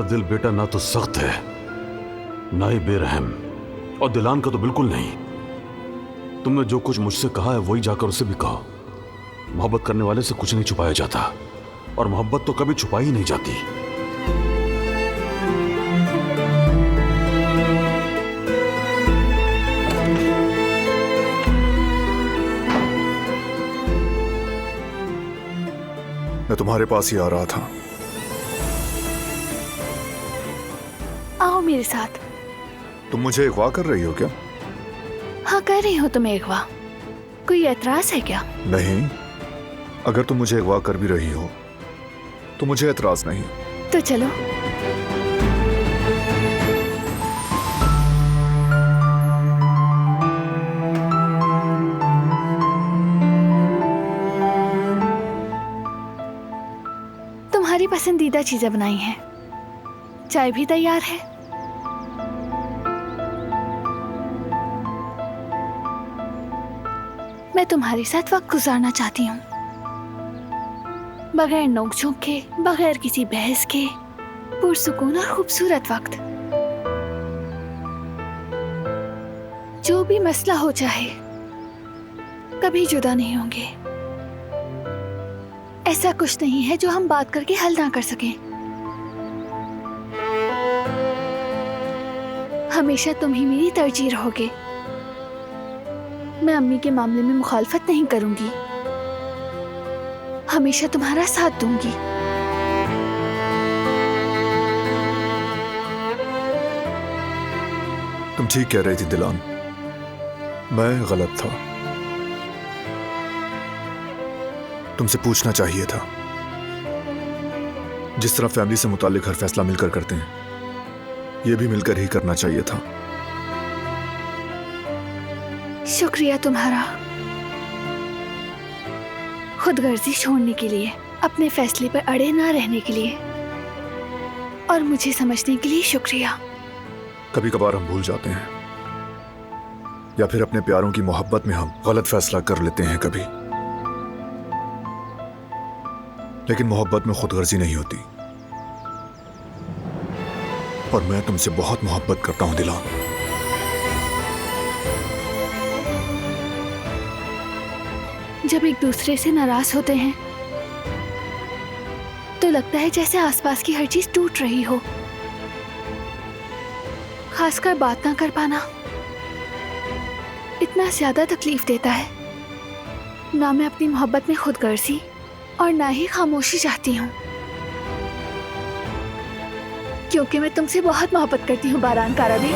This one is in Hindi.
दिल बेटा ना तो सख्त है ना ही बेरहम, और दिलान का तो बिल्कुल नहीं। तुमने जो कुछ मुझसे कहा है वही जाकर उसे भी कहो। मोहब्बत करने वाले से कुछ नहीं छुपाया जाता, और मोहब्बत तो कभी छुपाई ही नहीं जाती। मैं तुम्हारे पास ही आ रहा था। आओ मेरे साथ। तुम मुझे अगवा कर रही हो क्या? हाँ, कर रही हूँ तुम्हें अगवा। कोई एतराज है क्या? नहीं, अगर तुम मुझे अगवा कर भी रही हो तो मुझे एतराज नहीं। तो चलो। तुम्हारी पसंदीदा चीजें बनाई हैं, चाय भी तैयार है। मैं तुम्हारे साथ वक्त गुजारना चाहती हूँ, बगैर नोक-झोंक के, बगैर किसी बहस के, पुरसुकून और खूबसूरत वक्त। जो भी मसला हो चाहे, कभी जुदा नहीं होंगे। ऐसा कुछ नहीं है जो हम बात करके हल ना कर सकें। हमेशा तुम ही मेरी तरजीह रहोगे। मैं अम्मी के मामले में मुखालफत नहीं करूंगी, हमेशा तुम्हारा साथ दूंगी। तुम ठीक कह रही थी दिलान, मैं गलत था। तुमसे पूछना चाहिए था। जिस तरह फैमिली से मुताल्लिक हर फैसला मिलकर करते हैं, यह भी मिलकर ही करना चाहिए था। शुक्रिया तुम्हारा, खुदगर्जी छोड़ने के लिए, अपने फैसले पर अड़े ना रहने के लिए, और मुझे समझने के लिए शुक्रिया। कभी कभार हम भूल जाते हैं, या फिर अपने प्यारों की मोहब्बत में हम गलत फैसला कर लेते हैं कभी। लेकिन मोहब्बत में खुदगर्जी नहीं होती, और मैं तुमसे बहुत मोहब्बत करता हूं दिलान। जब एक दूसरे से नाराज होते हैं तो लगता है जैसे आसपास की हर चीज टूट रही हो। खासकर बात ना कर पाना इतना ज्यादा तकलीफ देता है। ना मैं अपनी मोहब्बत में खुदगर्जी और ना ही खामोशी चाहती हूँ, क्योंकि मैं तुमसे बहुत मोहब्बत करती हूँ बारान कारादी।